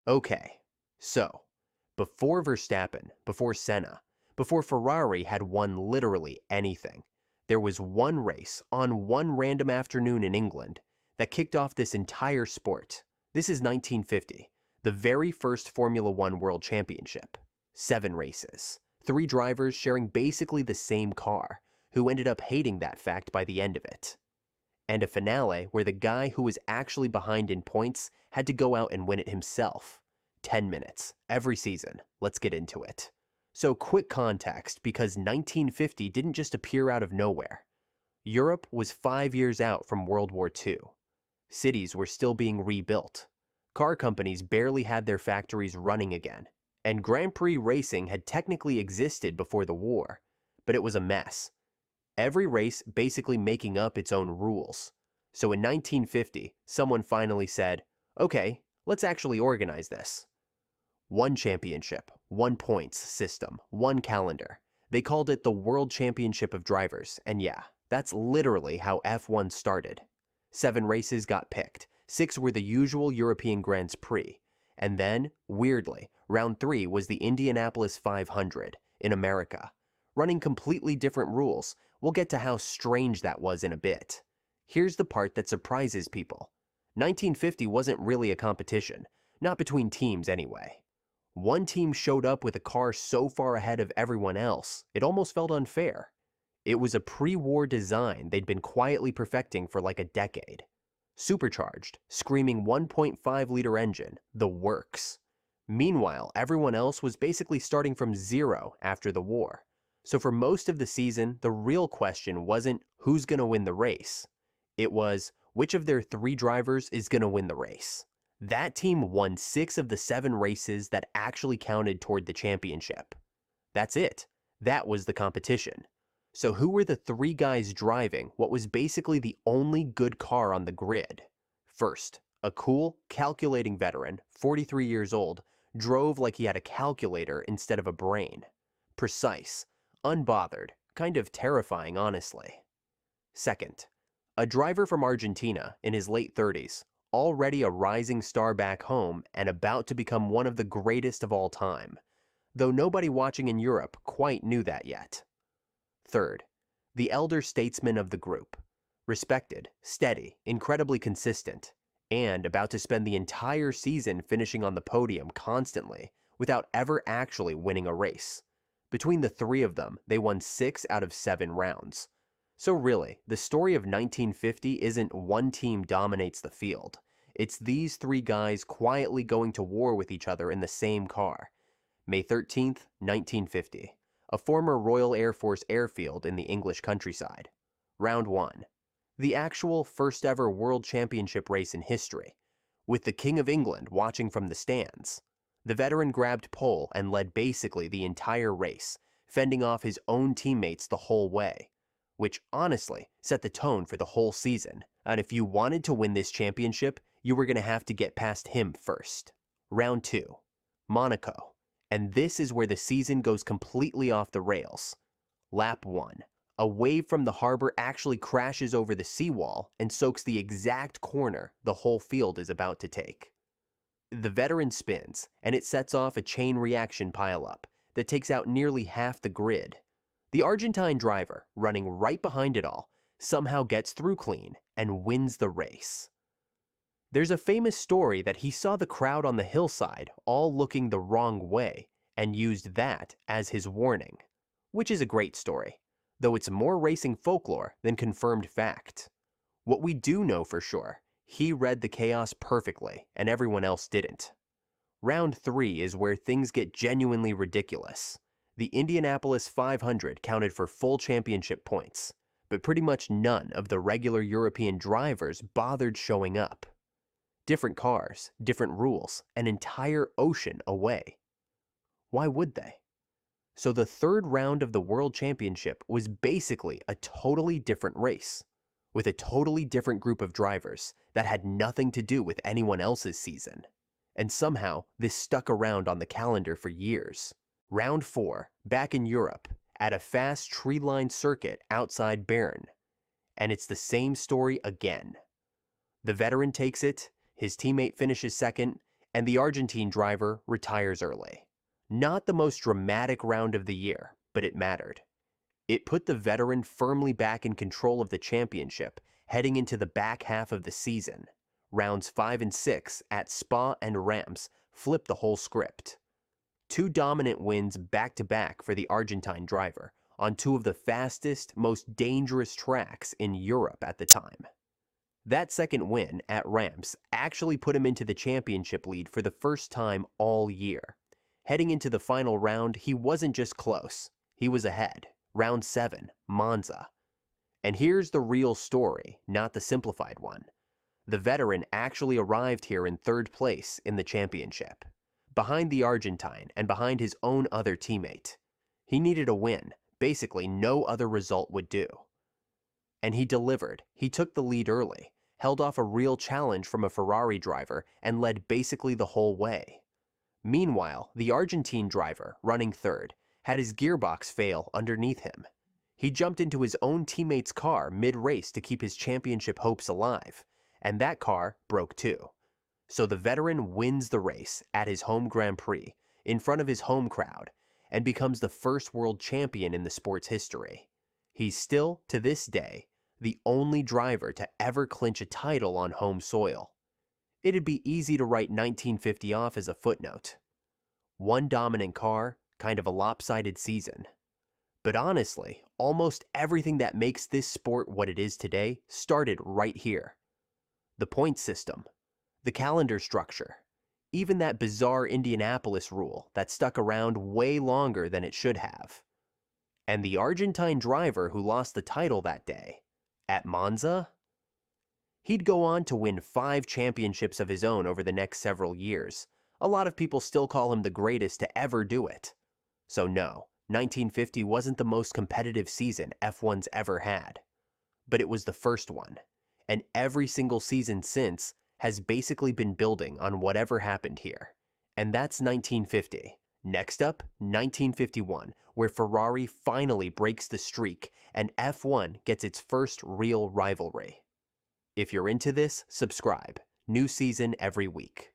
Okay, so before Verstappen, before Senna, before Ferrari had won literally anything, there was one race on one random afternoon in England that kicked off this entire sport. This is 1950, the very first Formula One World Championship. 7 races, 3 drivers sharing basically the same car, who ended up hating that fact by the end of it. And a finale where the guy who was actually behind in points had to go out and win it himself. 10 minutes, every season. Let's get into it. So quick context, because 1950 didn't just appear out of nowhere. Europe was 5 years out from World War II. Cities were still being rebuilt. Car companies barely had their factories running again. And Grand Prix racing had technically existed before the war, but it was a mess. Every race basically making up its own rules. So in 1950, someone finally said, okay, let's actually organize this. One championship, one points system, one calendar. They called it the World Championship of Drivers, and yeah, that's literally how F1 started. 7 races got picked, 6 were the usual European Grands Prix, and then, weirdly, round 3 was the Indianapolis 500 in America. Running completely different rules. We'll get to how strange that was in a bit. Here's the part that surprises people. 1950 wasn't really a competition, not between teams anyway. One team showed up with a car so far ahead of everyone else, it almost felt unfair. It was a pre-war design they'd been quietly perfecting for like a decade. Supercharged, screaming 1.5-liter engine, the works. Meanwhile, everyone else was basically starting from zero after the war. So for most of the season, the real question wasn't who's going to win the race. It was which of their 3 drivers is going to win the race. That team won 6 of the 7 races that actually counted toward the championship. That's it. That was the competition. So who were the 3 guys driving what was basically the only good car on the grid? First, a cool, calculating veteran, 43 years old, drove like he had a calculator instead of a brain. Precise, unbothered, kind of terrifying honestly. Second, a driver from Argentina in his late 30s, already a rising star back home and about to become one of the greatest of all time, though nobody watching in Europe quite knew that yet. Third, the elder statesman of the group, respected, steady, incredibly consistent, and about to spend the entire season finishing on the podium constantly without ever actually winning a race. Between the 3 of them, they won 6 out of 7 rounds. So really, the story of 1950 isn't one team dominates the field. It's these 3 guys quietly going to war with each other in the same car. May 13th, 1950. A former Royal Air Force airfield in the English countryside. Round 1. The actual first ever World Championship race in history, with the King of England watching from the stands. The veteran grabbed pole and led basically the entire race, fending off his own teammates the whole way, which honestly set the tone for the whole season, and if you wanted to win this championship, you were going to have to get past him first. Round 2. Monaco. And this is where the season goes completely off the rails. Lap 1. A wave from the harbor actually crashes over the seawall and soaks the exact corner the whole field is about to take. The veteran spins, and it sets off a chain reaction pileup that takes out nearly half the grid. The Argentine driver, running right behind it all, somehow gets through clean and wins the race. There's a famous story that he saw the crowd on the hillside all looking the wrong way and used that as his warning, which is a great story, though it's more racing folklore than confirmed fact. What we do know for sure, he read the chaos perfectly and everyone else didn't. Round 3 is where things get genuinely ridiculous. The Indianapolis 500 counted for full championship points, but pretty much none of the regular European drivers bothered showing up. Different cars, different rules, an entire ocean away. Why would they? So the 3rd round of the World Championship was basically a totally different race, with a totally different group of drivers that had nothing to do with anyone else's season. And somehow, this stuck around on the calendar for years. Round 4, back in Europe, at a fast tree-lined circuit outside Bern. And it's the same story again. The veteran takes it, his teammate finishes second, and the Argentine driver retires early. Not the most dramatic round of the year, but it mattered. It put the veteran firmly back in control of the championship, heading into the back half of the season. Rounds 5 and 6 at Spa and Reims flipped the whole script. Two dominant wins back-to-back for the Argentine driver on two of the fastest, most dangerous tracks in Europe at the time. That second win at Reims actually put him into the championship lead for the first time all year. Heading into the final round, he wasn't just close, he was ahead. Round 7, Monza. And here's the real story, not the simplified one. The veteran actually arrived here in third place in the championship, behind the Argentine and behind his own other teammate. He needed a win. Basically, no other result would do. And he delivered. He took the lead early, held off a real challenge from a Ferrari driver, and led basically the whole way. Meanwhile, the Argentine driver, running third, had his gearbox fail underneath him. He jumped into his own teammate's car mid-race to keep his championship hopes alive, and that car broke too. So the veteran wins the race at his home Grand Prix, in front of his home crowd, and becomes the first world champion in the sport's history. He's still, to this day, the only driver to ever clinch a title on home soil. It'd be easy to write 1950 off as a footnote. One dominant car, kind of a lopsided season. But honestly, almost everything that makes this sport what it is today started right here. The point system, the calendar structure, even that bizarre Indianapolis rule that stuck around way longer than it should have. And the Argentine driver who lost the title that day, at Monza? He'd go on to win 5 championships of his own over the next several years. A lot of people still call him the greatest to ever do it. So no, 1950 wasn't the most competitive season F1's ever had. But it was the first one. And every single season since has basically been building on whatever happened here. And that's 1950. Next up, 1951, where Ferrari finally breaks the streak and F1 gets its first real rivalry. If you're into this, subscribe. New season every week.